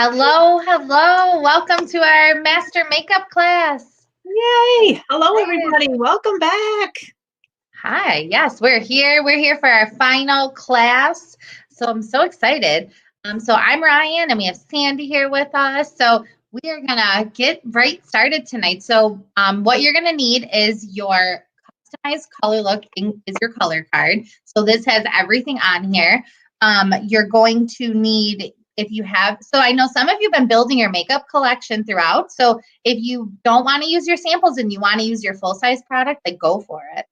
Hello, hello. Welcome to our master makeup class. Yay! Hello, everybody. Welcome back. Hi. Yes, we're here. We're here for our final class. So I'm so excited. So I'm Ryan and we have Sandy here with us. So we are gonna get right started tonight. So what you're gonna need is your customized color look is your color card. So this has everything on here. You're going to need, if you have, so I know some of you have been building your makeup collection throughout. So if you don't want to use your samples and you want to use your full size product, then go for it.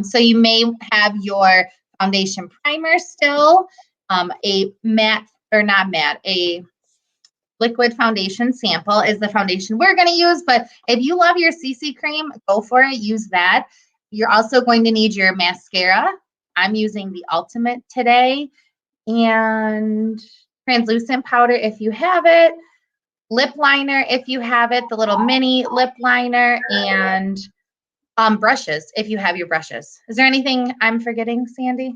So you may have your foundation primer still, a matte, or not matte, a liquid foundation sample is the foundation we're going to use. But if you love your CC cream, go for it. Use that. You're also going to need your mascara. I'm using the Ultimate today. And translucent powder if you have it. Lip liner if you have it, the little mini lip liner, and brushes if you have your brushes. Is there anything I'm forgetting, Sandy?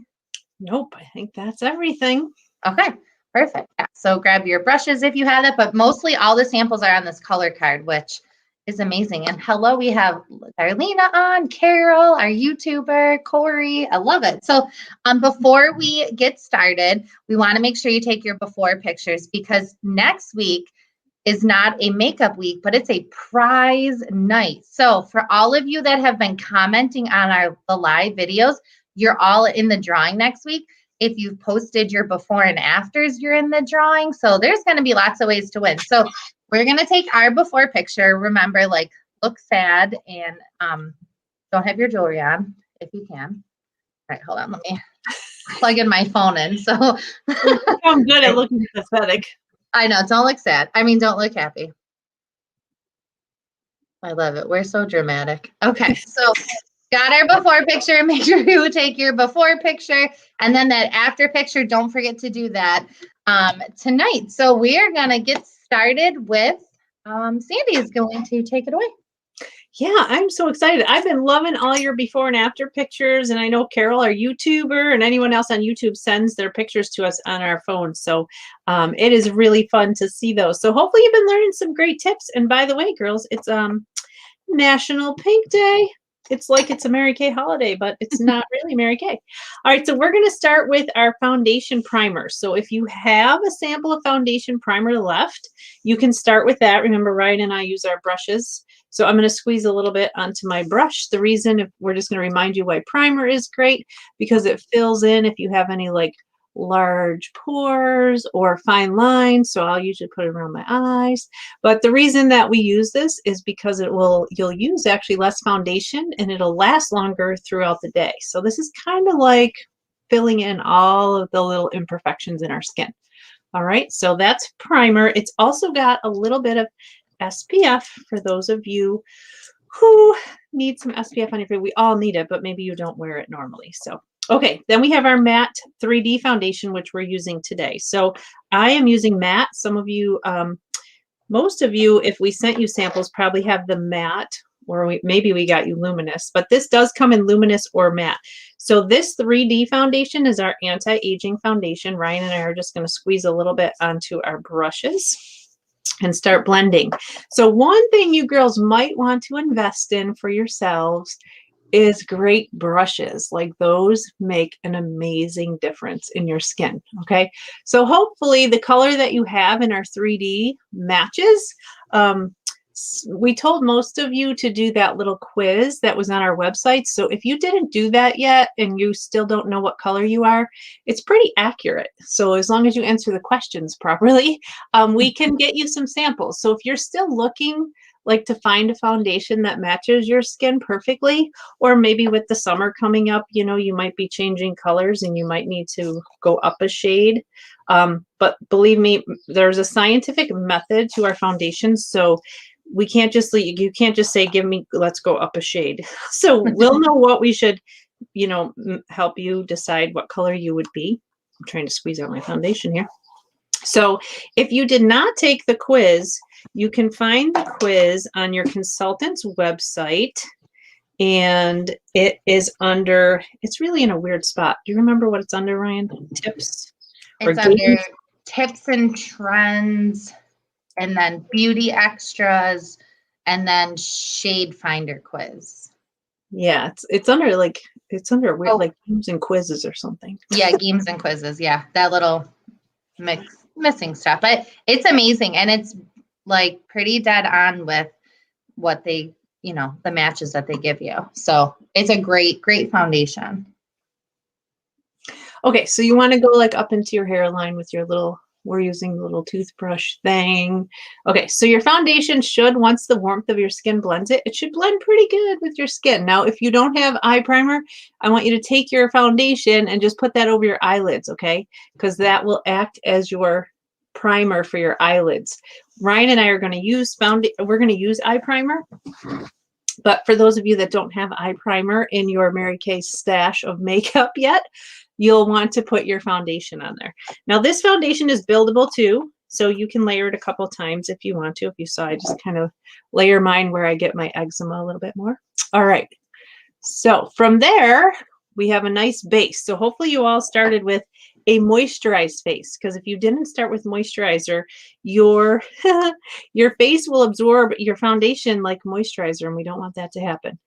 Nope, I think that's everything. Okay, perfect. Yeah. So grab your brushes if you have it, but mostly all the samples are on this color card, which is amazing. And hello, we have Darlena on, Carol, our YouTuber, Corey. I love it. So before we get started, we want to make sure you take your before pictures because next week is not a makeup week, but it's a prize night. So for all of you that have been commenting on the live videos, you're all in the drawing next week. If you've posted your before and afters, you're in the drawing. So there's going to be lots of ways to win. So we're going to take our before picture. Remember, like, look sad and don't have your jewelry on if you can. All right, hold on. Let me plug in my phone in. So I'm good at looking pathetic. I know. Don't look sad. I mean, don't look happy. I love it. We're so dramatic. Okay, so got our before picture. Make sure you take your before picture. And then that after picture, don't forget to do that tonight. So we are going to get started with Sandy is going to take it away. Yeah, I'm so excited. I've been loving all your before and after pictures. And I know Carol, our YouTuber, and anyone else on YouTube sends their pictures to us on our phone. So it is really fun to see those. So hopefully you've been learning some great tips. And by the way, girls, it's National Pink Day. It's like it's a Mary Kay holiday, but it's not really Mary Kay. All right, so we're going to start with our foundation primer. So if you have a sample of foundation primer left, you can start with that. Remember, Ryan and I use our brushes. So I'm going to squeeze a little bit onto my brush. The reason, if we're just going to remind you why primer is great, because it fills in if you have any like large pores or fine lines. So I'll usually put it around my eyes. But the reason that we use this is because you'll use actually less foundation and it'll last longer throughout the day. So this is kind of like filling in all of the little imperfections in our skin. All right, so that's primer. It's also got a little bit of SPF for those of you who need some SPF on your face. We all need it, but maybe you don't wear it normally. So okay, then we have our matte 3D foundation, which we're using today. So I am using matte. Some of you, most of you, if we sent you samples, probably have the matte, or maybe we got you luminous, but this does come in luminous or matte. So this 3D foundation is our anti-aging foundation. Ryan and I are just going to squeeze a little bit onto our brushes and start blending. So one thing you girls might want to invest in for yourselves is great brushes. Like those make an amazing difference in your skin. Okay, so hopefully the color that you have in our 3D matches. We told most of you to do that little quiz that was on our website. So if you didn't do that yet and you still don't know what color you are, it's pretty accurate. So as long as you answer the questions properly, we can get you some samples. So if you're still looking like to find a foundation that matches your skin perfectly, or maybe with the summer coming up, you know, you might be changing colors and you might need to go up a shade. But believe me, there's a scientific method to our foundations. So we can't just, you can't just say, let's go up a shade. So we'll know what we should, you know, help you decide what color you would be. I'm trying to squeeze out my foundation here. So if you did not take the quiz, you can find the quiz on your consultant's website, and it is under, it's really in a weird spot. Do you remember what it's under, Ryan? Tips? It's under tips and trends. and then beauty extras, and then shade finder quiz. Yeah, it's under like it's under weird Oh. like games and quizzes or something. Yeah, games and quizzes. Yeah, that little missing stuff, but it's amazing, and it's like pretty dead on with what they, you know, the matches that they give you. So it's a great foundation. Okay, so you want to go like up into your hairline with your little, we're using the little toothbrush thing. Okay, so your foundation should, once the warmth of your skin blends it, it should blend pretty good with your skin. Now, if you don't have eye primer, I want you to take your foundation and just put that over your eyelids, okay? Because that will act as your primer for your eyelids. Ryan and I are going to use we're going to use eye primer. But for those of you that don't have eye primer in your Mary Kay stash of makeup yet, you'll want to put your foundation on there. Now this foundation is buildable too, so you can layer it a couple times if you want to. If you saw, I just kind of layer mine where I get my eczema a little bit more. All right, so from there, we have a nice base. So hopefully you all started with a moisturized face, because if you didn't start with moisturizer, your your face will absorb your foundation like moisturizer, and we don't want that to happen.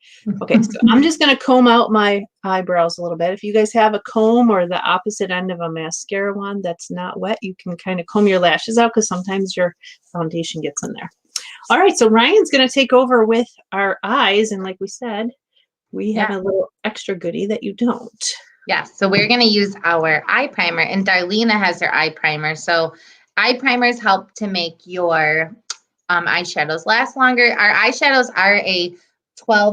Okay, so I'm just going to comb out my eyebrows a little bit. If you guys have a comb or the opposite end of a mascara wand that's not wet, you can kind of comb your lashes out because sometimes your foundation gets in there. All right, so Ryan's going to take over with our eyes, and like we said, we have a little extra goodie that you don't. Yeah, so we're going to use our eye primer, and Darlena has her eye primer. So eye primers help to make your eyeshadows last longer. Our eyeshadows are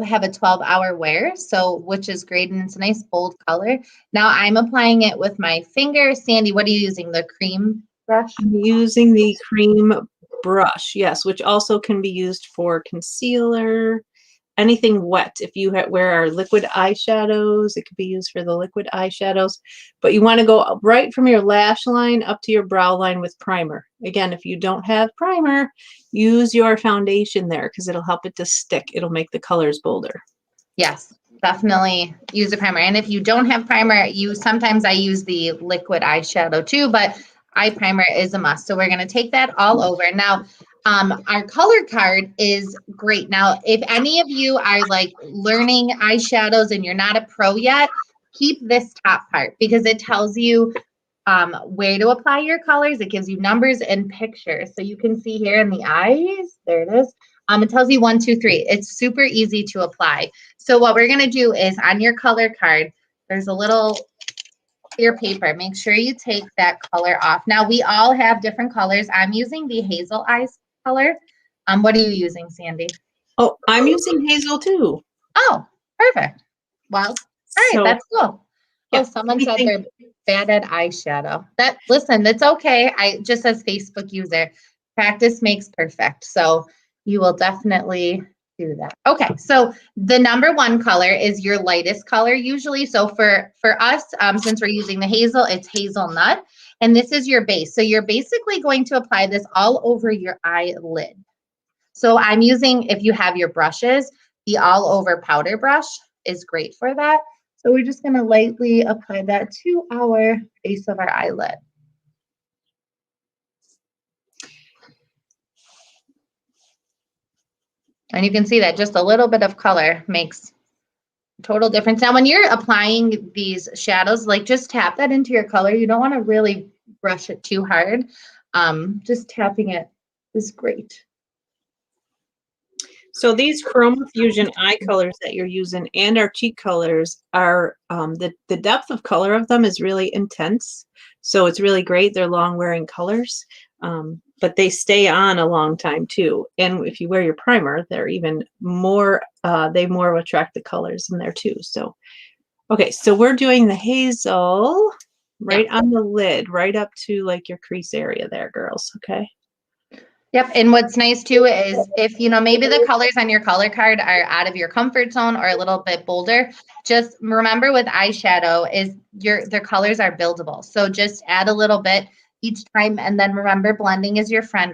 have a 12-hour wear, so which is great, and it's a nice bold color. Now I'm applying it with my finger. Sandy, what are you using? The cream brush? I'm using the cream brush, yes, which also can be used for concealer. Anything wet. If you wear our liquid eyeshadows, it could be used for the liquid eyeshadows, but you want to go right from your lash line up to your brow line with primer. Again, if you don't have primer, use your foundation there because it'll help it to stick. It'll make the colors bolder. Yes, definitely use a primer. And if you don't have primer, sometimes I use the liquid eyeshadow too, but eye primer is a must. So we're going to take that all over. Now, our color card is great. Now, if any of you are like learning eyeshadows and you're not a pro yet, keep this top part because it tells you where to apply your colors. It gives you numbers and pictures. So you can see here in the eyes, there it is. It tells you 1, 2, 3. It's super easy to apply. So what we're going to do is on your color card, there's a little clear paper. Make sure you take that color off. Now, we all have different colors. I'm using the Hazel Eyes color. What are you using, Sandy? Oh, I'm using Hazel too. Oh, perfect. Well, all right, that's cool. Yeah, oh, someone said they're bad at eyeshadow. Listen, that's okay. I just as Facebook user, practice makes perfect. So you will definitely do that. Okay, so the number 1 color is your lightest color usually. So for us, since we're using the hazel, it's hazelnut. And this is your base. So you're basically going to apply this all over your eyelid. So I'm using, if you have your brushes, the all over powder brush is great for that. So we're just going to lightly apply that to our base of our eyelid. And you can see that just a little bit of color makes a total difference. Now, when you're applying these shadows, like just tap that into your color. You don't want to really brush it too hard. Just tapping it is great. So these Chroma Fusion eye colors that you're using and our cheek colors are, the depth of color of them is really intense. So it's really great. They're long wearing colors, but they stay on a long time too. And if you wear your primer, they're even more, they more attract the colors in there too. So, okay, so we're doing the hazel right on the lid, right up to like your crease area there, girls, okay? Yep, and what's nice too is if, you know, maybe the colors on your color card are out of your comfort zone or a little bit bolder, just remember with eyeshadow is their colors are buildable. So just add a little bit each time, and then remember blending is your friend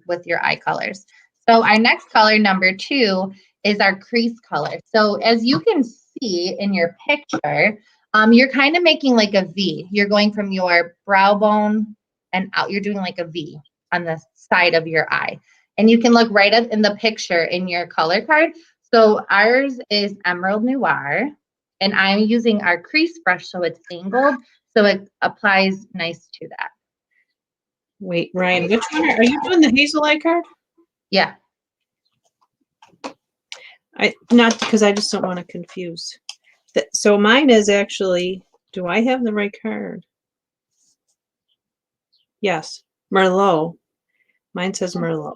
with your eye colors. So our next color, number 2, is our crease color. So as you can see in your picture, you're kind of making like a V. You're going from your brow bone and out. You're doing like a V on the side of your eye. And you can look right at in the picture in your color card. So ours is Emerald Noir, and I'm using our crease brush so it's angled, so it applies nice to that. Wait, Ryan, which one are you doing, the hazel eye card? Yeah. Not because I just don't want to confuse. So mine is actually, do I have the right card? Yes, Merlot. Mine says Merlot.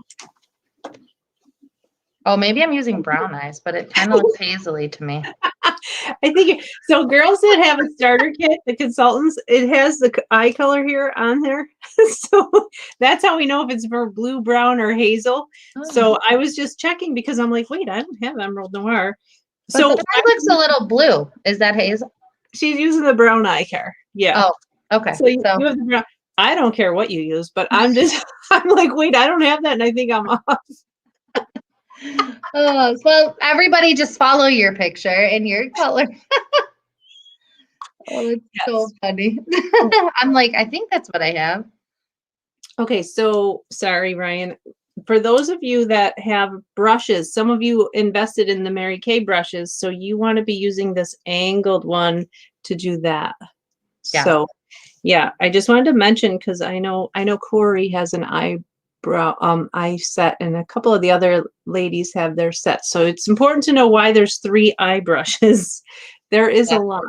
Oh, maybe I'm using brown eyes, but it kind of looks hazily to me. I think so. Girls that have a starter kit, the consultants, it has the eye color here on there. So that's how we know if it's for blue, brown, or hazel. Oh. So I was just checking because I'm like, wait, I don't have Emerald Noir. But So that looks a little blue. Is that hazel? she's using the brown eye card. Yeah. Oh, okay. So you have the brown. I don't care what you use, but I'm just, I'm like, wait, I don't have that, and I think I'm off. Oh, well, everybody just follow your picture and your color. Oh, it's so funny. I'm like, I think that's what I have. Okay, so sorry, Ryan. For those of you that have brushes, some of you invested in the Mary Kay brushes, so you want to be using this angled one to do that. Yeah. So, yeah, I just wanted to mention because I know Corey has an eye set, and a couple of the other ladies have their sets. So it's important to know why there's 3 eye brushes. There is a lot.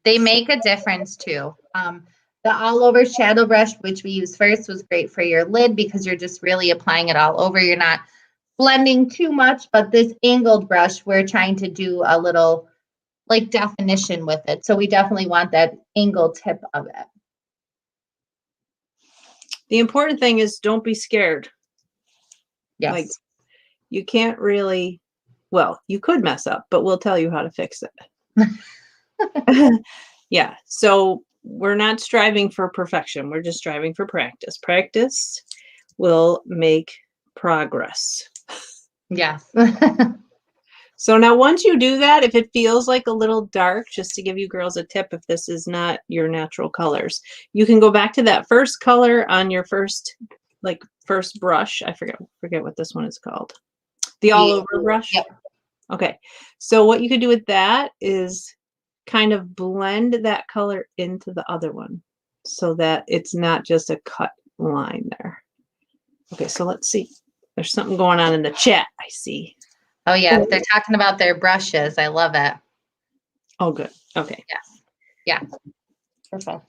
They make a difference too. The all over shadow brush, which we used first, was great for your lid because you're just really applying it all over. You're not blending too much, but this angled brush, we're trying to do a little like definition with it. So we definitely want that angled tip of it. The important thing is don't be scared. Yes. Like, you can't really, well, you could mess up, but we'll tell you how to fix it. Yeah. So we're not striving for perfection. We're just striving for practice. Practice will make progress. Yes. So now once you do that, if it feels like a little dark, just to give you girls a tip, if this is not your natural colors, you can go back to that first color on your first brush. I forget what this one is called. The all over brush. Yep. Okay. So what you could do with that is kind of blend that color into the other one so that it's not just a cut line there. Okay, so let's see. There's something going on in the chat, I see. Oh, yeah. They're talking about their brushes. I love it. Oh, good. Okay. Yes. Yeah. Perfect.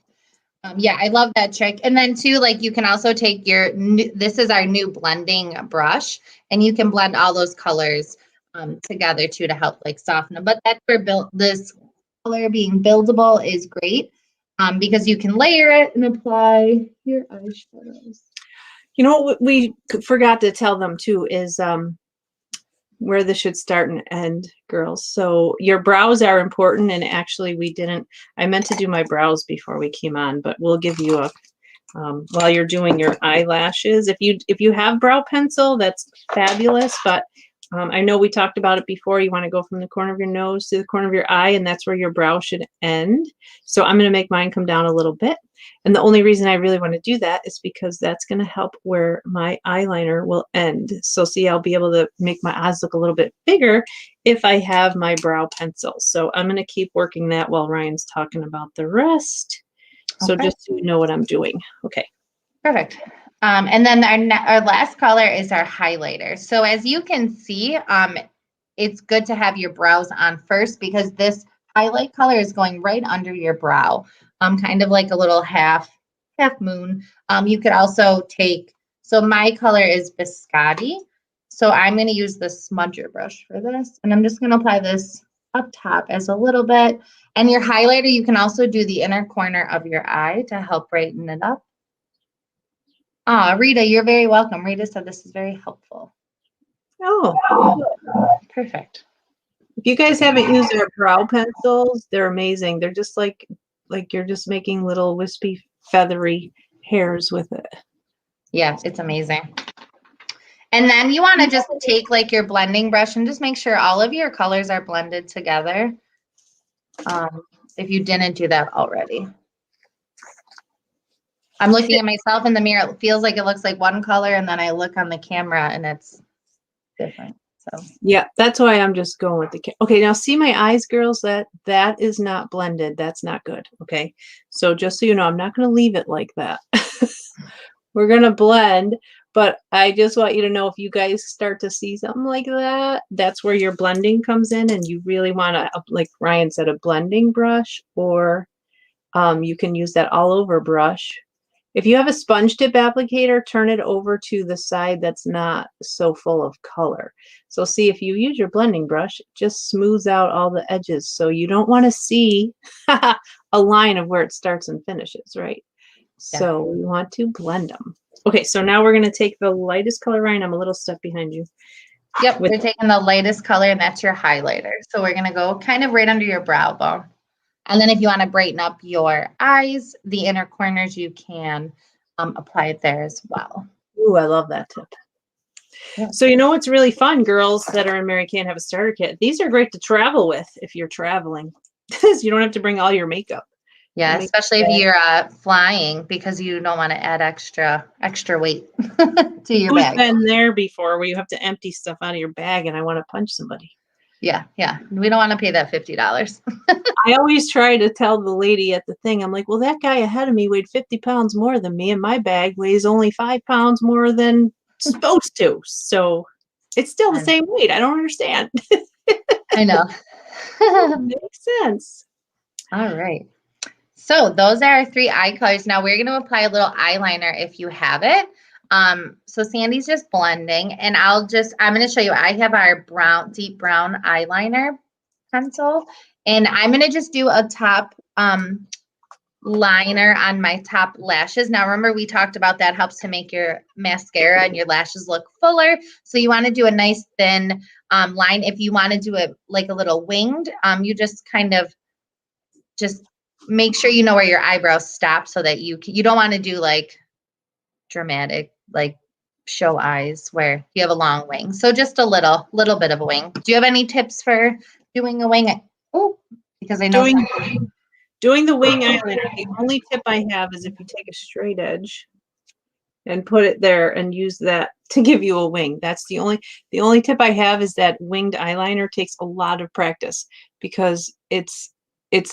Yeah, I love that trick. And then too, like you can also take this is our new blending brush, and you can blend all those colors together too to help like soften them. But that's where this color being buildable is great because you can layer it and apply your eyeshadows. You know what we forgot to tell them too is where this should start and end, girls. So your brows are important, and actually I meant to do my brows before we came on, but we'll give you a while you're doing your eyelashes. If you have brow pencil, that's fabulous, but I know we talked about it before. You want to go from the corner of your nose to the corner of your eye, and that's where your brow should end. So I'm going to make mine come down a little bit. And the only reason I really want to do that is because that's going to help where my eyeliner will end. So see, I'll be able to make my eyes look a little bit bigger if I have my brow pencil. So I'm going to keep working that while Ryan's talking about the rest. So Okay. just so you know what I'm doing. Okay. Perfect. And then our last color is our highlighter. So as you can see, it's good to have your brows on first because this highlight color is going right under your brow, kind of like a little half moon. You could also so my color is Biscotti. So I'm going to use the smudger brush for this. And I'm just going to apply this up top as a little bit. And your highlighter, you can also do the inner corner of your eye to help brighten it up. Rita, you're very welcome. Rita said this is very helpful. Oh, perfect. If you guys haven't used our brow pencils, they're amazing. They're just like you're just making little wispy, feathery hairs with it. Yeah, it's amazing. And then you want to just take like your blending brush and just make sure all of your colors are blended together. If you didn't do that already. I'm looking at myself in the mirror. It feels like it looks like one color, and then I look on the camera and it's different. So Yeah, that's why I'm just going with okay, now see my eyes, girls, that is not blended. That's not good. Okay. So just so you know, I'm not going to leave it like that. We're going to blend, but I just want you to know if you guys start to see something like that, that's where your blending comes in, and you really want to, like Ryan said, a blending brush, or you can use that all over brush. If you have a sponge tip applicator, turn it over to the side that's not so full of color. So see, if you use your blending brush, it just smooths out all the edges. So you don't want to see a line of where it starts and finishes, right? yeah. So we want to blend them. Okay, so now we're going to take the lightest color, Ryan. I'm a little step behind you. Yep, we're taking the lightest color, and that's your highlighter. So we're going to go kind of right under your brow bone. And then if you want to brighten up your eyes, the inner corners, you can apply it there as well. Ooh, I love that tip. Yeah. So you know what's really fun, girls that are in Mary Can't Have a Starter Kit? These are great to travel with if you're traveling, because you don't have to bring all your makeup. Yeah, especially if you're flying, because you don't want to add extra weight to your bag. Who's been there before where you have to empty stuff out of your bag and I want to punch somebody? Yeah. We don't want to pay that $50. I always try to tell the lady at the thing, I'm like, well, that guy ahead of me weighed 50 pounds more than me, and my bag weighs only 5 pounds more than supposed to. So it's still the same weight. I don't understand. I know. Makes sense. All right. So those are our 3 eye colors. Now we're going to apply a little eyeliner if you have it. So Sandy's just blending, and I'm going to show you. I have our deep brown eyeliner pencil, and I'm going to just do a top liner on my top lashes. Now remember, we talked about that helps to make your mascara and your lashes look fuller. So you want to do a nice thin line. If you want to do it like a little winged, you just kind of make sure you know where your eyebrows stop, so that you don't want to do like dramatic, like show eyes where you have a long wing. So just a little bit of a wing. Do you have any tips for doing a wing? Oh, because I know doing the wing eyeliner, the only tip I have is if you take a straight edge and put it there and use that to give you a wing. That's the only tip I have, is that winged eyeliner takes a lot of practice, because it's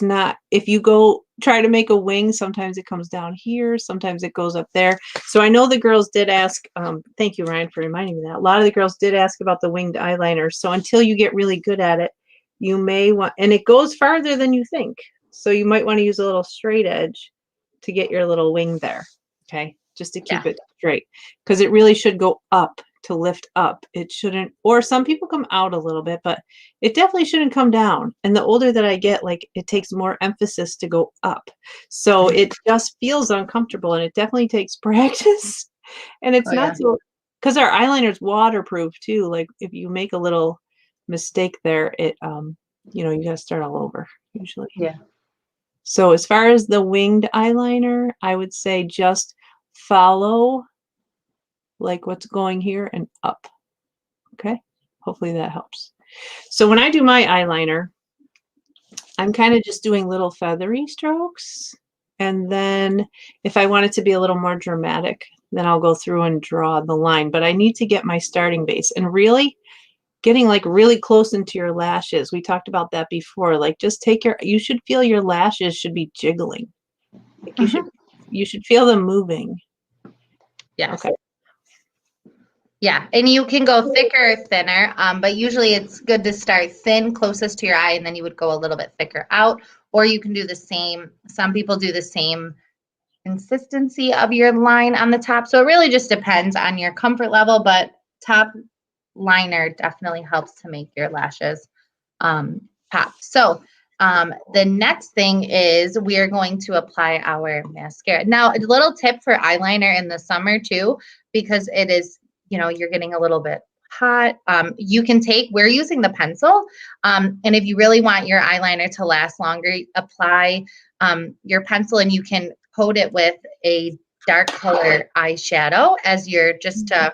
not, if you go try to make a wing, sometimes it comes down here, sometimes it goes up there. So I know the girls did ask, thank you, Ryan, for reminding me that. A lot of the girls did ask about the winged eyeliner. So until you get really good at it, you may want, and it goes farther than you think. So you might want to use a little straight edge to get your little wing there. Okay. Just to keep it straight, because it really should go up to lift up. It shouldn't, or some people come out a little bit, but it definitely shouldn't come down. And the older that I get, like, it takes more emphasis to go up. So it just feels uncomfortable, and it definitely takes practice. And it's not so, because our eyeliner is waterproof too. Like if you make a little mistake there, it, you got to start all over usually. Yeah. So as far as the winged eyeliner, I would say just follow like what's going here and up. Okay, hopefully that helps. So when I do my eyeliner, I'm kind of just doing little feathery strokes, and then if I want it to be a little more dramatic, then I'll go through and draw the line. But I need to get my starting base, and really getting like really close into your lashes. We talked about that before. Like just you should feel your lashes should be jiggling. Like you should feel them moving. Yeah. Okay. Yeah, and you can go thicker or thinner, but usually it's good to start thin closest to your eye, and then you would go a little bit thicker out, or you can do the same. Some people do the same consistency of your line on the top. So it really just depends on your comfort level, but top liner definitely helps to make your lashes pop. So the next thing is we are going to apply our mascara. Now, a little tip for eyeliner in the summer too, because it is, you're getting a little bit hot. We're using the pencil. And if you really want your eyeliner to last longer, apply your pencil, and you can coat it with a dark color eyeshadow as you're just to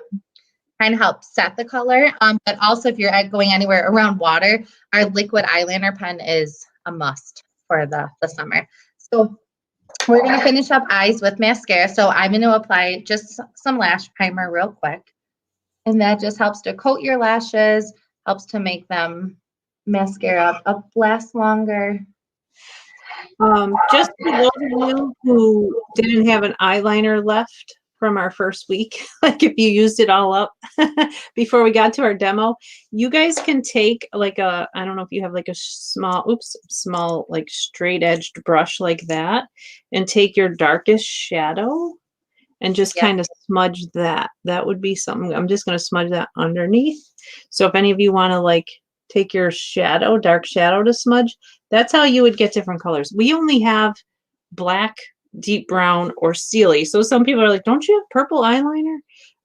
kind of help set the color. But also if you're going anywhere around water, our liquid eyeliner pen is a must for the summer. So we're going to finish up eyes with mascara. So I'm going to apply just some lash primer real quick. And that just helps to coat your lashes, helps to make them mascara up last longer. Just for those of you who didn't have an eyeliner left from our first week, like if you used it all up before we got to our demo, you guys can take like I don't know if you have like a small like straight edged brush like that, and take your darkest shadow and just kind of smudge that. That would be something. I'm just going to smudge that underneath. So if any of you want to like take your shadow, dark shadow to smudge, that's how you would get different colors. We only have black, deep brown, or steely. So some people are like, don't you have purple eyeliner?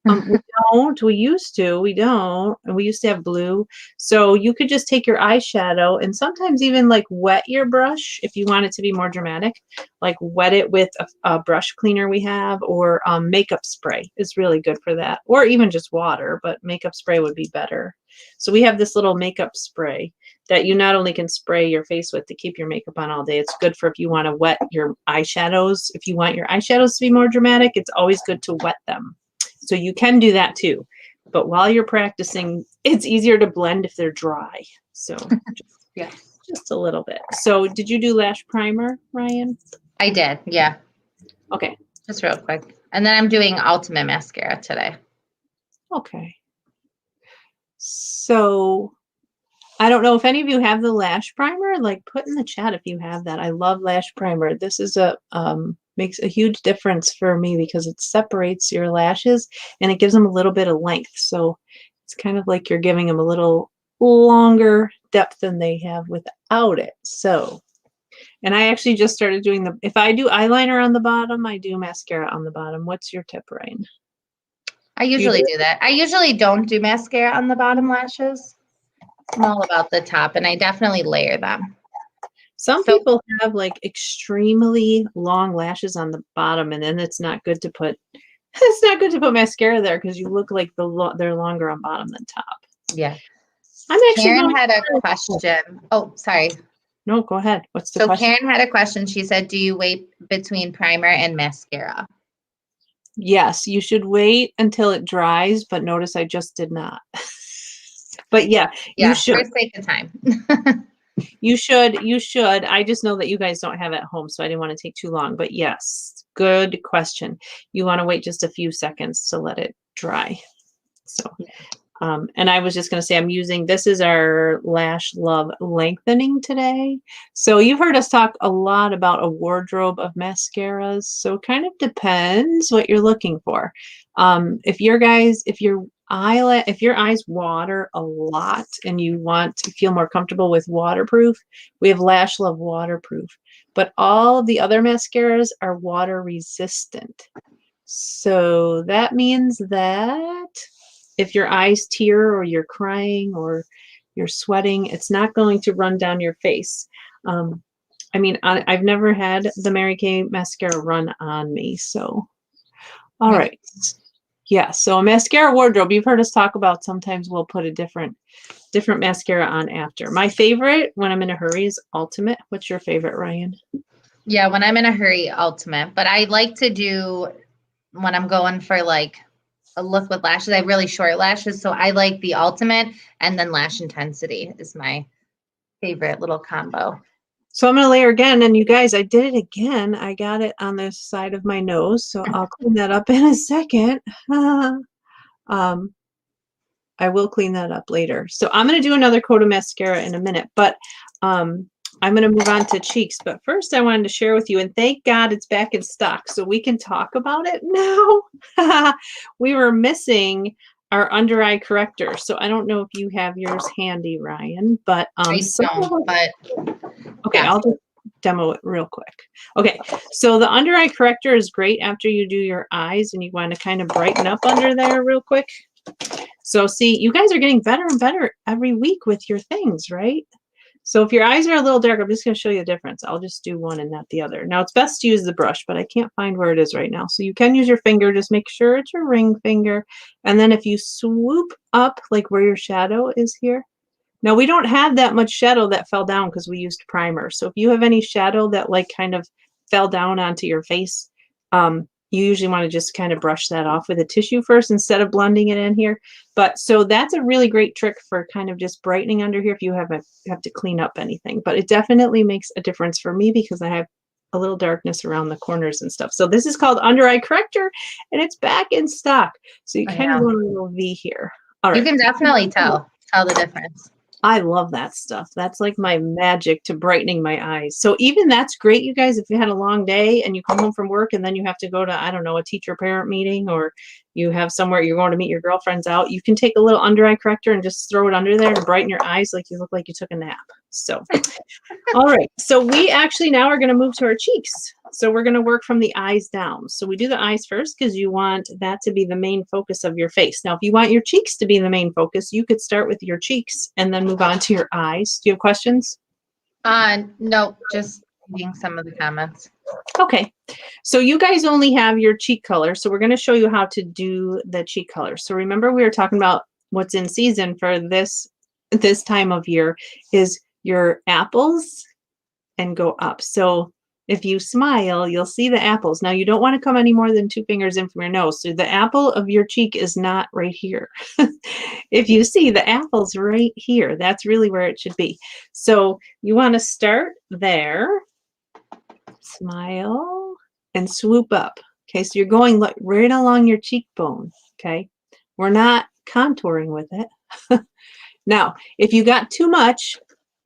We don't. We used to. We don't. And we used to have blue. So you could just take your eyeshadow and sometimes even like wet your brush if you want it to be more dramatic. Like wet it with a brush cleaner we have, or makeup spray is really good for that. Or even just water, but makeup spray would be better. So we have this little makeup spray that you not only can spray your face with to keep your makeup on all day, it's good for if you want to wet your eyeshadows. If you want your eyeshadows to be more dramatic, it's always good to wet them. So you can do that too. But while you're practicing, it's easier to blend if they're dry. So just a little bit. So did you do lash primer, Ryan? I did, yeah. Okay. Just real quick. And then I'm doing Ultimate Mascara today. Okay. So I don't know if any of you have the lash primer, like put in the chat if you have that. I love lash primer. This is makes a huge difference for me because it separates your lashes and it gives them a little bit of length. So it's kind of like you're giving them a little longer depth than they have without it. So, and I actually just started doing if I do eyeliner on the bottom, I do mascara on the bottom. What's your tip, Ryan? I usually do that. I usually don't do mascara on the bottom lashes. I'm all about the top, and I definitely layer them. Some people have like extremely long lashes on the bottom, and then it's not good to put mascara there because you look like they're longer on bottom than top. Yeah. I'm actually Karen had a question. Oh, sorry. No, go ahead. What's the question? So Karen had a question. She said, do you wait between primer and mascara? Yes, you should wait until it dries, but notice I just did not. But yeah, you should. For sake of time. You should. I just know that you guys don't have it at home, so I didn't want to take too long. But yes, good question. You want to wait just a few seconds to let it dry. So, and I was just going to say, this is our Lash Love Lengthening today. So you've heard us talk a lot about a wardrobe of mascaras. So it kind of depends what you're looking for. If your eyes water a lot and you want to feel more comfortable with waterproof, we have Lash Love Waterproof. But all of the other mascaras are water resistant. So that means that if your eyes tear or you're crying or you're sweating, it's not going to run down your face. I've never had the Mary Kay mascara run on me. So, all right. Yeah, so a mascara wardrobe, you've heard us talk about, sometimes we'll put a different mascara on after. My favorite when I'm in a hurry is Ultimate. What's your favorite, Ryan? Yeah, when I'm in a hurry, Ultimate. But I like to do, when I'm going for like a look with lashes, I have really short lashes, so I like the Ultimate, and then Lash Intensity is my favorite little combo. So I'm going to layer again, and you guys, I did it again. I got it on the side of my nose, so I'll clean that up in a second. I will clean that up later. So I'm going to do another coat of mascara in a minute, but I'm going to move on to cheeks. But first I wanted to share with you, and thank God it's back in stock so we can talk about it now. We were missing our under eye corrector. So I don't know if you have yours handy, Ryan, but I don't, but okay, yeah. I'll just demo it real quick. Okay, so the under eye corrector is great after you do your eyes and you want to kind of brighten up under there real quick. So see, you guys are getting better and better every week with your things, right? So if your eyes are a little dark, I'm just going to show you the difference. I'll just do one and not the other. Now, it's best to use the brush, but I can't find where it is right now. So you can use your finger. Just make sure it's your ring finger. And then if you swoop up, like where your shadow is here. Now, we don't have that much shadow that fell down because we used primer. So if you have any shadow that like kind of fell down onto your face, you usually want to just kind of brush that off with a tissue first instead of blending it in here. But so that's a really great trick for kind of just brightening under here if you have to clean up anything. But it definitely makes a difference for me because I have a little darkness around the corners and stuff. So this is called Under Eye Corrector, and it's back in stock. So you kind of want a little V here. All right. You can definitely tell the difference. I love that stuff. That's like my magic to brightening my eyes. So even that's great, you guys, if you had a long day and you come home from work and then you have to go to, I don't know, a teacher parent meeting, or you have somewhere you're going to meet your girlfriends out, you can take a little under eye corrector and just throw it under there to brighten your eyes like you look like you took a nap. So, all right. So we actually now are going to move to our cheeks. So we're going to work from the eyes down. So we do the eyes first because you want that to be the main focus of your face. Now, if you want your cheeks to be the main focus, you could start with your cheeks and then move on to your eyes. Do you have questions? No, just reading some of the comments. Okay. So you guys only have your cheek color. So we're going to show you how to do the cheek color. So remember, we were talking about what's in season for this time of year is your apples and go up. So if you smile, you'll see the apples. Now you don't want to come any more than 2 fingers in from your nose. So the apple of your cheek is not right here. If you see the apple's right here, that's really where it should be. So you want to start there, smile, and swoop up. Okay, so you're going right along your cheekbone. Okay, we're not contouring with it. Now, if you got too much,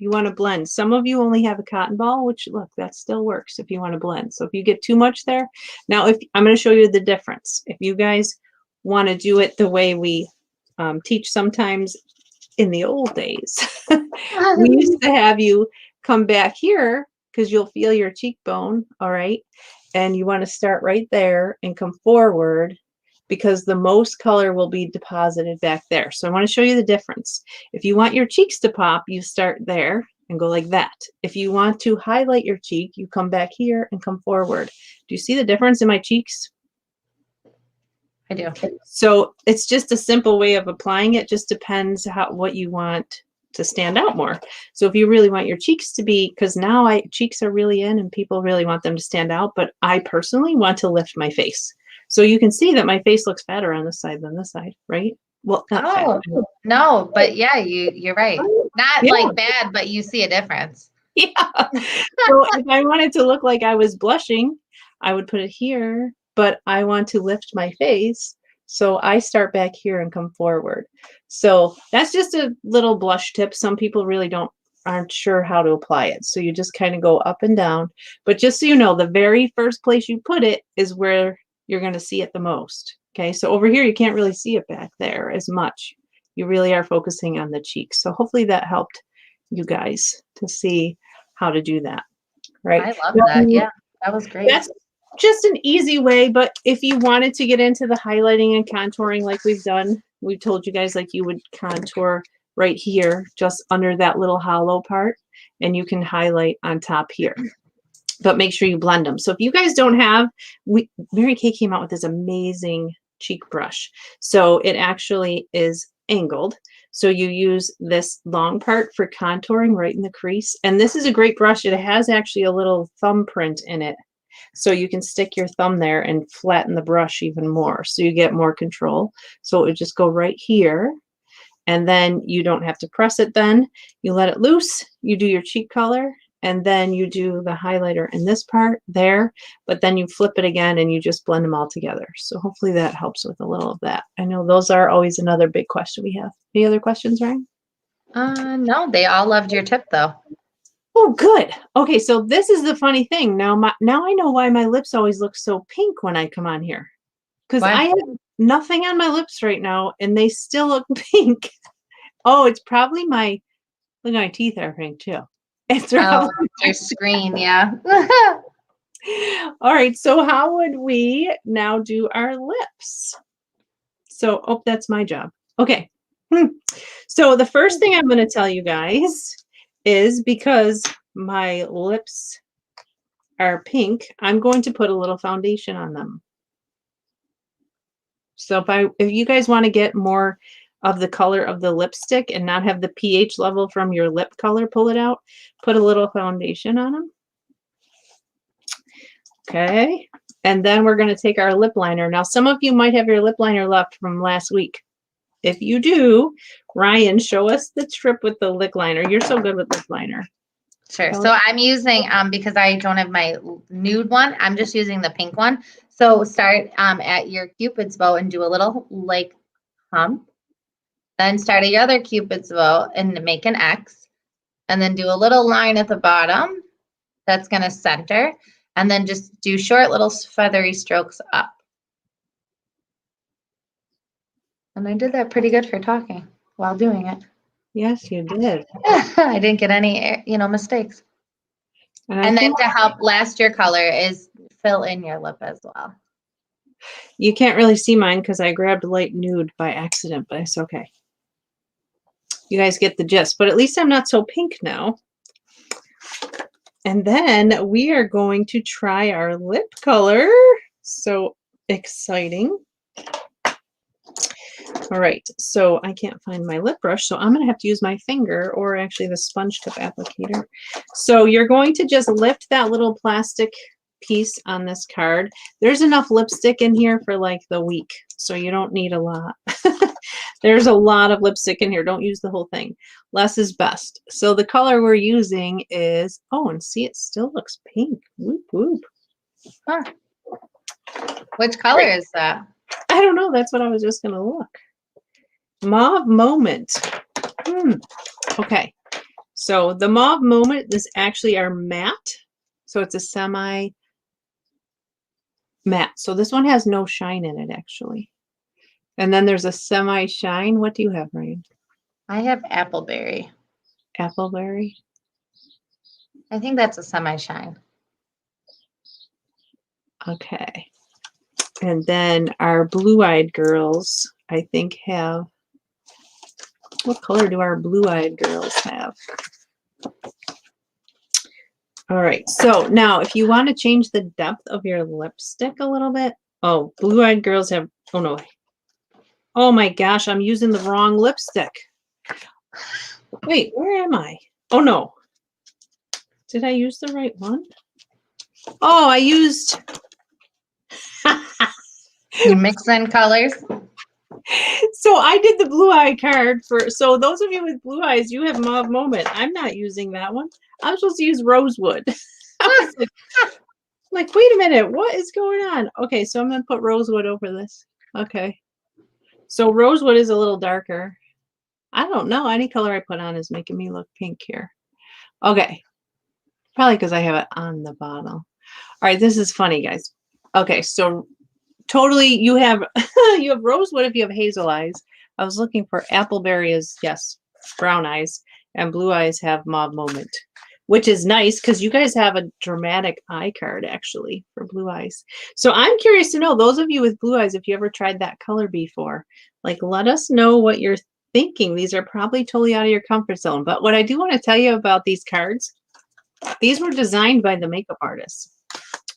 you want to blend. Some of you only have a cotton ball, which look, that still works if you want to blend. So if you get too much there, now if I'm going to show you the difference. If you guys want to do it the way we teach sometimes in the old days, we used to have you come back here because you'll feel your cheekbone, all right? And you want to start right there and come forward because the most color will be deposited back there. So I want to show you the difference. If you want your cheeks to pop, you start there and go like that. If you want to highlight your cheek, you come back here and come forward. Do you see the difference in my cheeks? I do. So it's just a simple way of applying it. Just depends what you want to stand out more. So if you really want your cheeks to be, because now cheeks are really in and people really want them to stand out, but I personally want to lift my face. So you can see that my face looks fatter on this side than this side, right? Well, not fat. No, but yeah, you're right. Not like bad, but you see a difference. Yeah. So if I wanted to look like I was blushing, I would put it here, but I want to lift my face. So I start back here and come forward. So that's just a little blush tip. Some people really aren't sure how to apply it. So you just kind of go up and down. But just so you know, the very first place you put it is where you're going to see it the most. Okay, so over here, you can't really see it back there as much. You really are focusing on the cheeks. So hopefully that helped you guys to see how to do that. Right? I love that. Yeah, that was great. That's just an easy way, but if you wanted to get into the highlighting and contouring like we've done, we've told you guys like you would contour right here, just under that little hollow part, and you can highlight on top here. But make sure you blend them. So if you guys don't have, Mary Kay came out with this amazing cheek brush. So it actually is angled. So you use this long part for contouring right in the crease. And this is a great brush. It has actually a little thumbprint in it. So you can stick your thumb there and flatten the brush even more. So you get more control. So it would just go right here. And then you don't have to press it then. You let it loose. You do your cheek color. And then you do the highlighter in this part there, but then you flip it again and you just blend them all together. So hopefully that helps with a little of that. I know those are always another big question we have. Any other questions, Ryan? No, they all loved your tip though. Oh, good. Okay, so this is the funny thing. Now I know why my lips always look so pink when I come on here. Because I have nothing on my lips right now and they still look pink. Oh, it's probably look at my teeth are pink too. It's your screen, yeah. All right, so how would we now do our lips? So, that's my job. Okay. So the first thing I'm going to tell you guys is because my lips are pink, I'm going to put a little foundation on them. So if you guys want to get more of the color of the lipstick and not have the pH level from your lip color pull it out, put a little foundation on them. Okay. And then we're going to take our lip liner. Now, some of you might have your lip liner left from last week. If you do, Ryan, show us the trip with the lip liner. You're so good with lip liner. Sure. So I'm using, because I don't have my nude one, I'm just using the pink one. So start at your Cupid's bow and do a little like hump. Then start at your other Cupid's bow and make an X. And then do a little line at the bottom that's going to center. And then just do short little feathery strokes up. And I did that pretty good for talking while doing it. Yes, you did. I didn't get any, mistakes. And then to help last your color is fill in your lip as well. You can't really see mine because I grabbed light nude by accident, but it's okay. You guys get the gist, but at least I'm not so pink now. And then we are going to try our lip color. So exciting. All right, so I can't find my lip brush, so I'm going to have to use my finger or actually the sponge tip applicator. So you're going to just lift that little plastic piece on this card. There's enough lipstick in here for like the week, so you don't need a lot. There's a lot of lipstick in here. Don't use the whole thing. Less is best. So the color we're using is, oh, and see, it still looks pink. Whoop, whoop. Huh. Which color is that? I don't know. That's what I was just going to look. Mauve Moment. Okay. So the Mauve Moment is actually our matte. So it's a semi matte. So this one has no shine in it, actually. And then there's a semi shine. What do you have, Ryan? I have Appleberry. Appleberry? I think that's a semi shine. Okay. And then our blue-eyed girls, I think, have, what color do our blue-eyed girls have? All right, so now if you want to change the depth of your lipstick a little bit, oh, blue-eyed girls have, oh no, oh my gosh, I'm using the wrong lipstick. Wait, where am I? Oh no, did I use the right one? Oh, I used... You mix in colors? So I did the blue eye card for, so those of you with blue eyes, you have Mauve Moment. I'm not using that one. I'm supposed to use Rosewood. I was like, wait a minute, what is going on? Okay, so I'm going to put Rosewood over this. Okay. So Rosewood is a little darker. I don't know. Any color I put on is making me look pink here. Okay. Probably because I have it on the bottle. All right, this is funny, guys. Okay, so totally, you have you have Rosewood if you have hazel eyes. I was looking for Appleberry is, yes, brown eyes, and blue eyes have Mauve Moment, which is nice because you guys have a dramatic eye card actually for blue eyes. So I'm curious to know, those of you with blue eyes, if you ever tried that color before, like let us know what you're thinking. These are probably totally out of your comfort zone. But what I do want to tell you about these cards, these were designed by the makeup artists.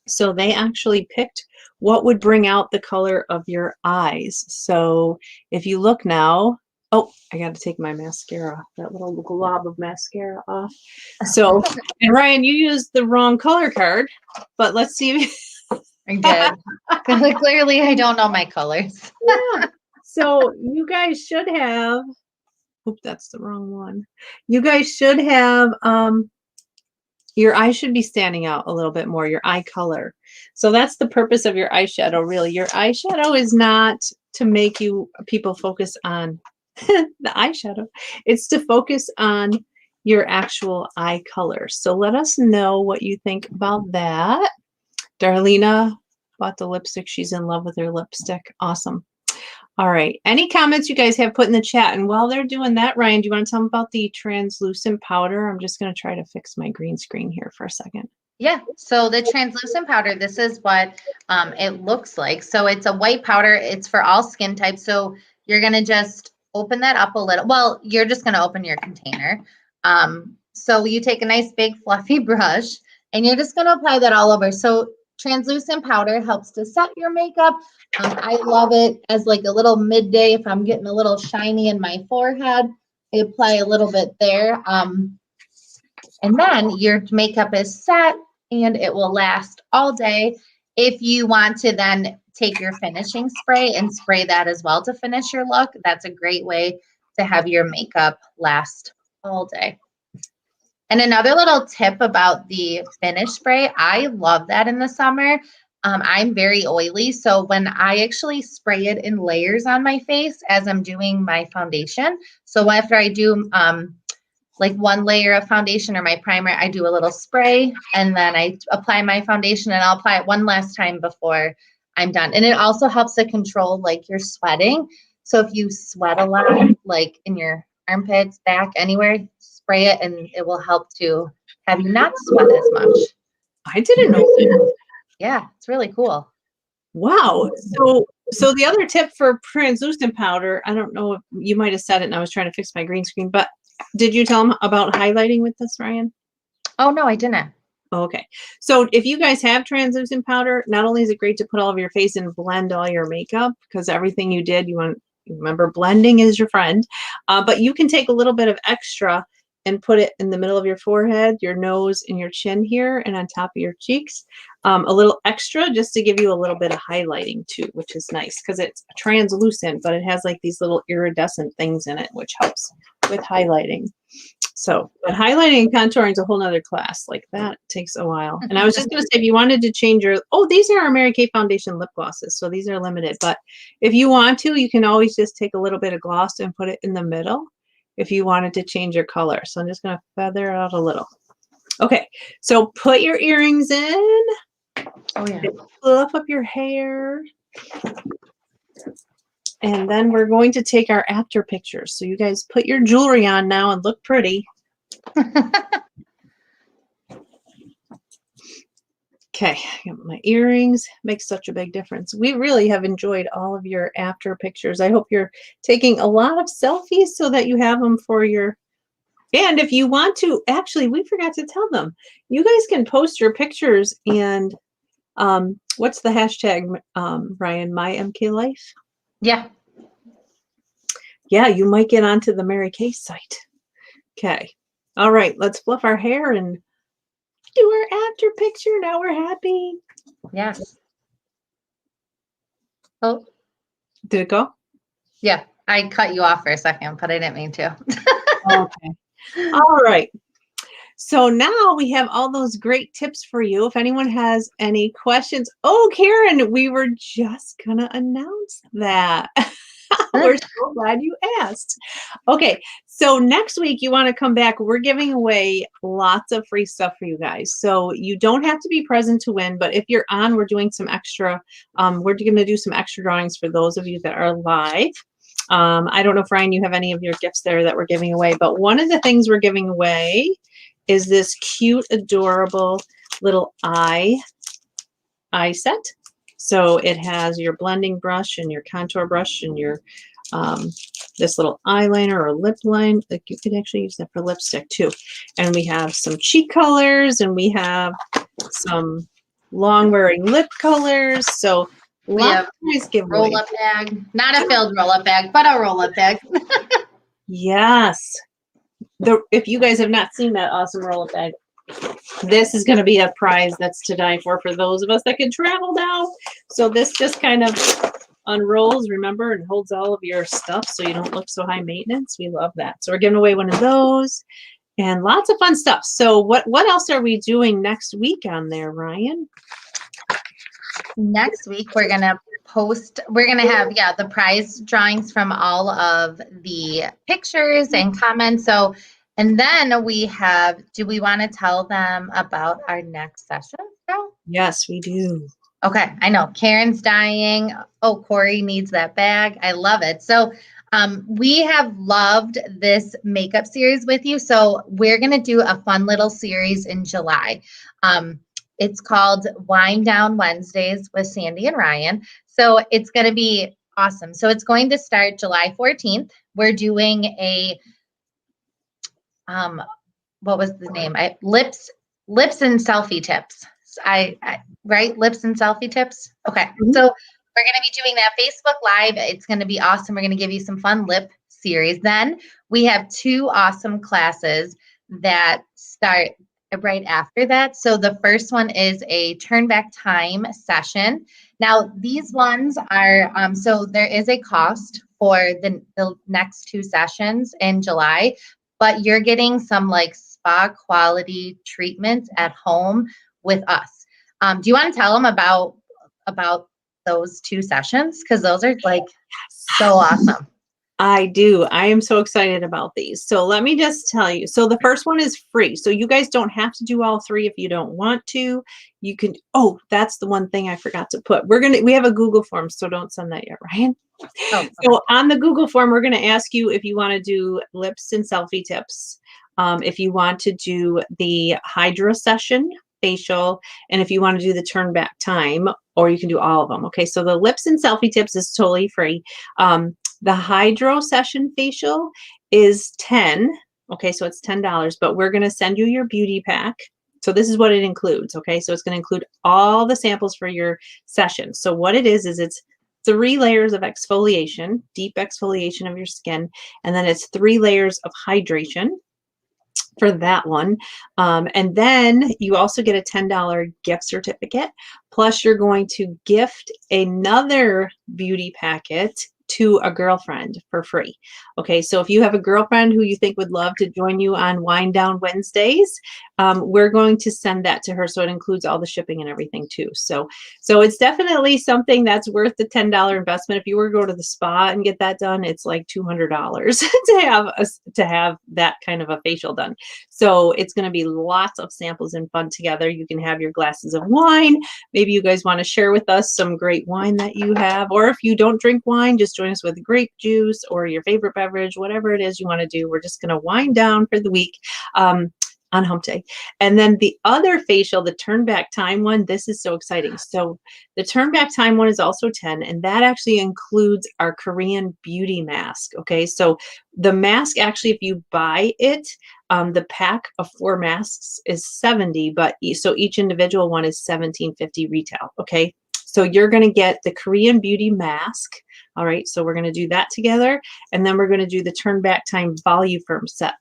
So they actually picked what would bring out the color of your eyes. So if you look now, oh, I got to take my mascara, that little glob of mascara off. So, and Ryan, you used the wrong color card, but let's see. I did. Clearly, I don't know my colors. Yeah. So you guys should have, oop, that's the wrong one. You guys should have, your eye should be standing out a little bit more, your eye color. So that's the purpose of your eyeshadow, really. Your eyeshadow is not to make people focus on the eyeshadow. It's to focus on your actual eye color. So let us know what you think about that. Darlena bought the lipstick. She's in love with her lipstick. Awesome. All right. Any comments you guys have put in the chat? And while they're doing that, Ryan, do you want to tell them about the translucent powder? I'm just going to try to fix my green screen here for a second. Yeah. So the translucent powder, this is what it looks like. So it's a white powder. It's for all skin types. So you're going to just open that up a little. Well, you're just going to open your container. So you take a nice big fluffy brush and you're just going to apply that all over. So translucent powder helps to set your makeup. I love it as like a little midday if I'm getting a little shiny in my forehead. I apply a little bit there. And then your makeup is set and it will last all day. if you want to then take your finishing spray and spray that as well to finish your look, that's a great way to have your makeup last all day. And another little tip about the finish spray, I love that in the summer. I'm very oily, so when I actually spray it in layers on my face as I'm doing my foundation, so after I do like one layer of foundation or my primer, I do a little spray and then I apply my foundation, and I'll apply it one last time before I'm done. And it also helps to control like your sweating. So if you sweat a lot, like in your armpits, back, anywhere, spray it and it will help to have you not sweat as much. I didn't know that. Yeah, it's really cool. Wow. So the other tip for translucent powder, I don't know if you might have said it and I was trying to fix my green screen, but did you tell them about highlighting with this, Ryan? Oh, no, I didn't. Okay. So if you guys have translucent powder, not only is it great to put all over your face and blend all your makeup, because everything you did, remember blending is your friend, but you can take a little bit of extra and put it in the middle of your forehead, your nose, and your chin here, and on top of your cheeks. A little extra just to give you a little bit of highlighting too, which is nice because it's translucent, but it has like these little iridescent things in it, which helps with highlighting. So, but highlighting and contouring is a whole nother class. Like that takes a while. And I was just going to say, if you wanted to change your, these are our Mary Kay Foundation lip glosses. So these are limited, but if you want to, you can always just take a little bit of gloss and put it in the middle if you wanted to change your color. So I'm just going to feather it out a little. Okay. So put your earrings in. Oh yeah. Fluff up your hair. And then we're going to take our after pictures. So you guys put your jewelry on now and look pretty. Okay, my earrings make such a big difference. We really have enjoyed all of your after pictures. I hope you're taking a lot of selfies so that you have them for your, and if you want to, actually, we forgot to tell them, you guys can post your pictures and what's the hashtag, Ryan, MyMKLife? Yeah. Yeah, you might get onto the Mary Kay site. Okay. All right, let's fluff our hair and do our after picture. Now we're happy. Yes. Oh. Did it go? Yeah, I cut you off for a second, but I didn't mean to. Okay. All right. So now we have all those great tips for you. If anyone has any questions. Oh, Karen, we were just going to announce that. We're so glad you asked. Okay, so next week you want to come back. We're giving away lots of free stuff for you guys. So you don't have to be present to win, but if you're on, we're doing some extra, we're going to do some extra drawings for those of you that are live. I don't know if, Ryan, you have any of your gifts there that we're giving away, but one of the things we're giving away is this cute, adorable little eye set. So it has your blending brush and your contour brush and your this little eyeliner or lip line. Like you could actually use that for lipstick too. And we have some cheek colors and we have some long wearing lip colors. So we have nice giveaway. Roll-up bag, not a filled roll-up bag, but a roll-up bag. Yes. If you guys have not seen that awesome roll-up bag, this is going to be a prize that's to die for those of us that can travel now. So this just kind of unrolls, remember, and holds all of your stuff so you don't look so high maintenance. We love that. So we're giving away one of those and lots of fun stuff. So what else are we doing next week on there, Ryan? Next week, we're going to have, the prize drawings from all of the pictures and comments. So, and then we have, do we want to tell them about our next session? No? Yes, we do. Okay, I know. Karen's dying. Oh, Corey needs that bag. I love it. So we have loved this makeup series with you. So we're going to do a fun little series in July. It's called Wind Down Wednesdays with Sandy and Ryan. So it's going to be awesome. So it's going to start July 14th. We're doing a what was the name? Lips and selfie tips. Right? Lips and selfie tips. Okay. Mm-hmm. So we're going to be doing that Facebook Live. It's going to be awesome. We're going to give you some fun lip series. Then we have 2 awesome classes that start right after that. So the first one is a turn back time session. Now these ones are so there is a cost for the next 2 sessions in July, but you're getting some like spa quality treatments at home with us. Do you want to tell them about those 2 sessions? Because those are like so awesome. I do. I am so excited about these. So let me just tell you. So the first one is free. So you guys don't have to do all 3 if you don't want to. You can, oh, that's the one thing I forgot to put. We have a Google form, so don't send that yet, Ryan. Oh, So on the Google form, we're going to ask you if you want to do lips and selfie tips, if you want to do the hydro session facial, and if you want to do the turn back time, or you can do all of them. Okay, so the lips and selfie tips is totally free. The hydro session facial is 10. Okay, so it's $10, but we're going to send you your beauty pack. So this is what it includes. Okay, so it's going to include all the samples for your session. So what it is it's 3 layers of exfoliation, deep exfoliation of your skin, and then it's 3 layers of hydration for that one. And then you also get a $10 gift certificate. Plus you're going to gift another beauty packet to a girlfriend for free. Okay, so if you have a girlfriend who you think would love to join you on Wind Down Wednesdays, we're going to send that to her. So it includes all the shipping and everything too. So it's definitely something that's worth the $10 investment. If you were to go to the spa and get that done, it's like $200 to have that kind of a facial done. So it's going to be lots of samples and fun together. You can have your glasses of wine. Maybe you guys want to share with us some great wine that you have, or if you don't drink wine, just join us with grape juice or your favorite beverage, whatever it is you want to do. We're just going to wind down for the week on hump day. And then the other facial, the turn back time one, this is so exciting. So the turn back time one is also 10, and that actually includes our Korean beauty mask. Okay, so the mask, actually, if you buy it, the pack of 4 masks is 70, but so each individual one is $17.50 retail. Okay, so you're going to get the Korean beauty mask. All right, so we're going to do that together, and then we're going to do the turn back time Voluform set.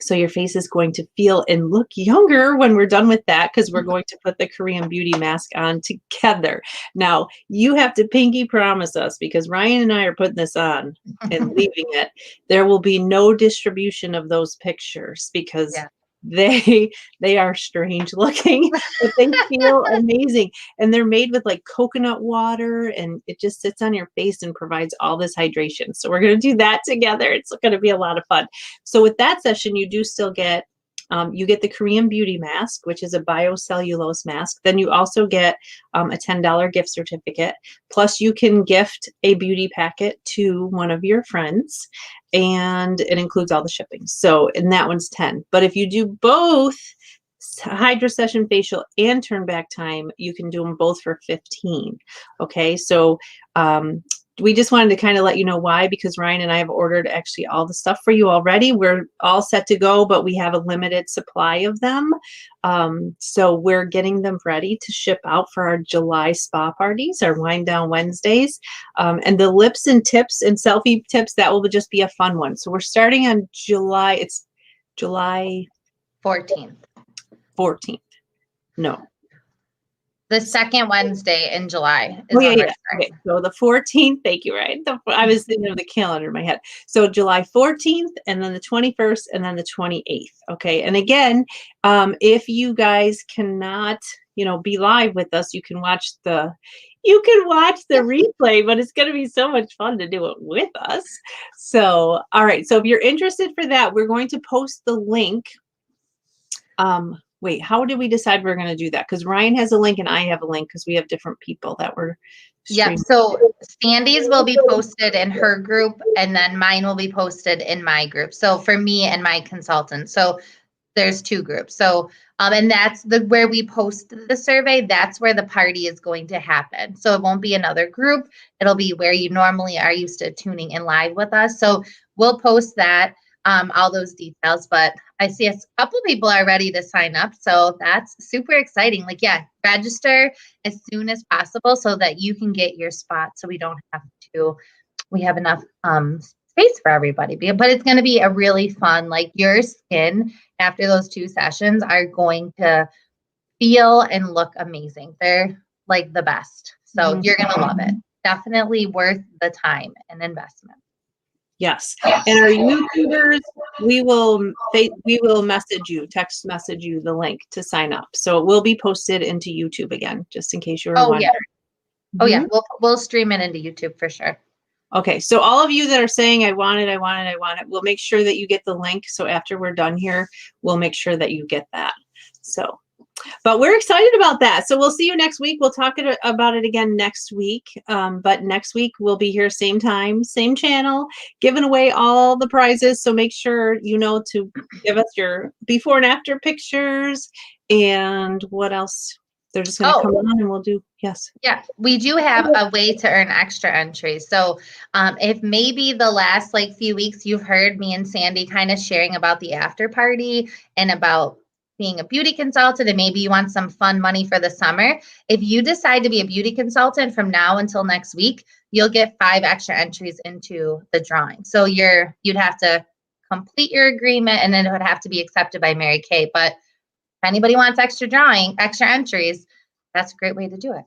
So your face is going to feel and look younger when we're done with that, because we're going to put the Korean beauty mask on together. Now, you have to pinky promise us, because Ryan and I are putting this on and leaving it. There will be no distribution of those pictures, because they are strange looking, but they feel amazing. And they're made with like coconut water, and it just sits on your face and provides all this hydration. So we're going to do that together. It's going to be a lot of fun. So with that session, you do still get you get the Korean beauty mask, which is a biocellulose mask. Then you also get a $10 gift certificate. Plus you can gift a beauty packet to one of your friends, and it includes all the shipping. So, and that one's 10. But if you do both hydro session facial and turn back time, you can do them both for 15. Okay, so we just wanted to kind of let you know why, because Ryan and I have ordered actually all the stuff for you already. We're all set to go, but we have a limited supply of them. So we're getting them ready to ship out for our July spa parties, our Wind Down Wednesdays. And the lips and tips and selfie tips, that will just be a fun one. So we're starting on July, it's July 14th. 14th. No. The second Wednesday in July. Oh, yeah. Okay. So the 14th, thank you, right? I was thinking of the calendar in my head. So July 14th, and then the 21st, and then the 28th. Okay. And again, if you guys cannot, be live with us, you can watch the replay, but it's going to be so much fun to do it with us. So, all right. So if you're interested for that, we're going to post the link. Wait, how did we decide we're going to do that? Because Ryan has a link and I have a link, because we have different people that were streaming. Yep. So Sandy's will be posted in her group, and then mine will be posted in my group. So for me and my consultant. So there's 2 groups. So and that's where we post the survey. That's where the party is going to happen. So it won't be another group. It'll be where you normally are used to tuning in live with us. So we'll post that. All those details, but I see a couple people are ready to sign up. So that's super exciting. Like, register as soon as possible so that you can get your spot. So we have enough space for everybody. But it's going to be a really fun, like your skin after those 2 sessions are going to feel and look amazing. They're like the best. So you're going to love it. Definitely worth the time and investment. Yes. And our YouTubers, we will message you, text message you the link to sign up. So it will be posted into YouTube again, just in case you were wondering. Oh yeah. We'll stream it into YouTube for sure. Okay. So all of you that are saying, I want it, we'll make sure that you get the link. So after we're done here, we'll make sure that you get that. So, but we're excited about that. So we'll see you next week. We'll talk about it again next week. But next week we'll be here same time, same channel, giving away all the prizes. So make sure you know to give us your before and after pictures. And what else? They're just going to come on and we'll do, yes. Yeah, we do have a way to earn extra entries. So if maybe the last like few weeks you've heard me and Sandy kind of sharing about the after party and about being a beauty consultant, and maybe you want some fun money for the summer. If you decide to be a beauty consultant from now until next week, you'll get 5 extra entries into the drawing. So you'd have to complete your agreement, and then it would have to be accepted by Mary Kay. But if anybody wants extra entries, that's a great way to do it.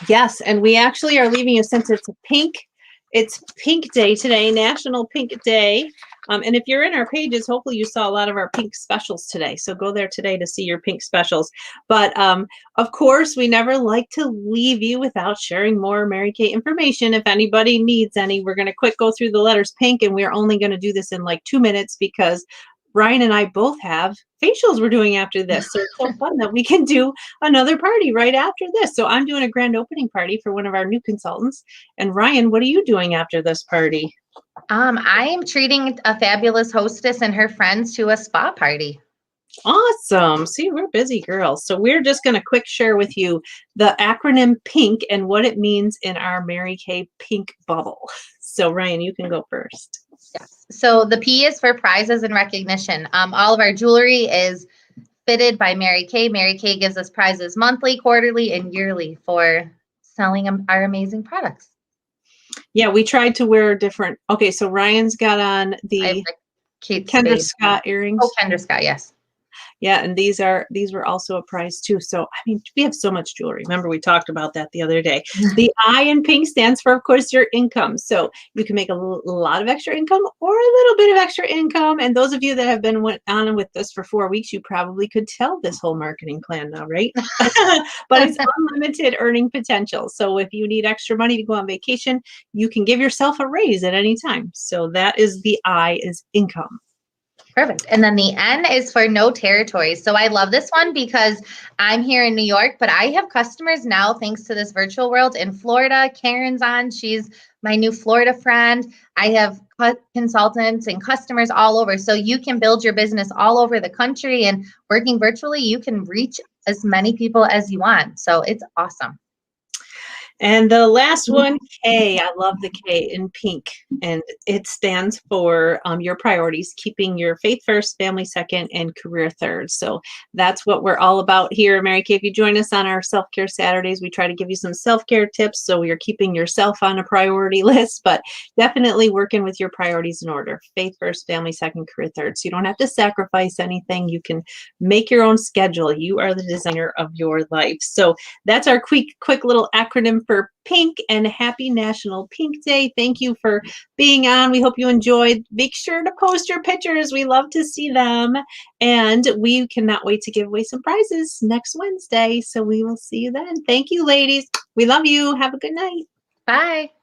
Yes, and we actually are leaving you, since it's Pink Day today, National Pink Day. And if you're in our pages, hopefully you saw a lot of our pink specials today. So go there today to see your pink specials. But of course, we never like to leave you without sharing more Mary Kay information. If anybody needs any, we're going to quick go through the letters pink, and we're only going to do this in like 2 minutes because Ryan and I both have facials we're doing after this. So it's so fun that we can do another party right after this. So I'm doing a grand opening party for one of our new consultants. And Ryan, what are you doing after this party? I am treating a fabulous hostess and her friends to a spa party. Awesome. See, we're busy girls. So we're just going to quick share with you the acronym PINK and what it means in our Mary Kay Pink bubble. So Ryan, you can go first. Yes. So the P is for prizes and recognition. All of our jewelry is fitted by Mary Kay. Mary Kay gives us prizes monthly, quarterly, and yearly for selling our amazing products. Yeah, we tried to wear different. Okay, so Ryan's got on the Kendra Scott earrings. Oh, Kendra Scott, yes. Yeah, and these were also a prize too. So I mean, we have so much jewelry. Remember, we talked about that the other day. The I in pink stands for, of course, your income. So you can make a lot of extra income or a little bit of extra income. And those of you that have been on with us for 4 weeks, you probably could tell this whole marketing plan now, right? But it's unlimited earning potential. So if you need extra money to go on vacation, you can give yourself a raise at any time. So that is the I is income. Perfect. And then the N is for no territories. So I love this one because I'm here in New York, but I have customers now, thanks to this virtual world, in Florida. Karen's on. She's my new Florida friend. I have consultants and customers all over. So you can build your business all over the country, and working virtually, you can reach as many people as you want. So it's awesome. And the last one, K, I love the K in pink, and it stands for your priorities, keeping your faith first, family second, and career third. So that's what we're all about here at Mary Kay. If you join us on our self-care Saturdays, we try to give you some self-care tips. So you're keeping yourself on a priority list, but definitely working with your priorities in order. Faith first, family second, career third. So you don't have to sacrifice anything. You can make your own schedule. You are the designer of your life. So that's our quick little acronym for pink, and happy National Pink Day. Thank you for being on. We hope you enjoyed. Make sure to post your pictures. We love to see them. And we cannot wait to give away some prizes next Wednesday. So we will see you then. Thank you, ladies. We love you. Have a good night. Bye.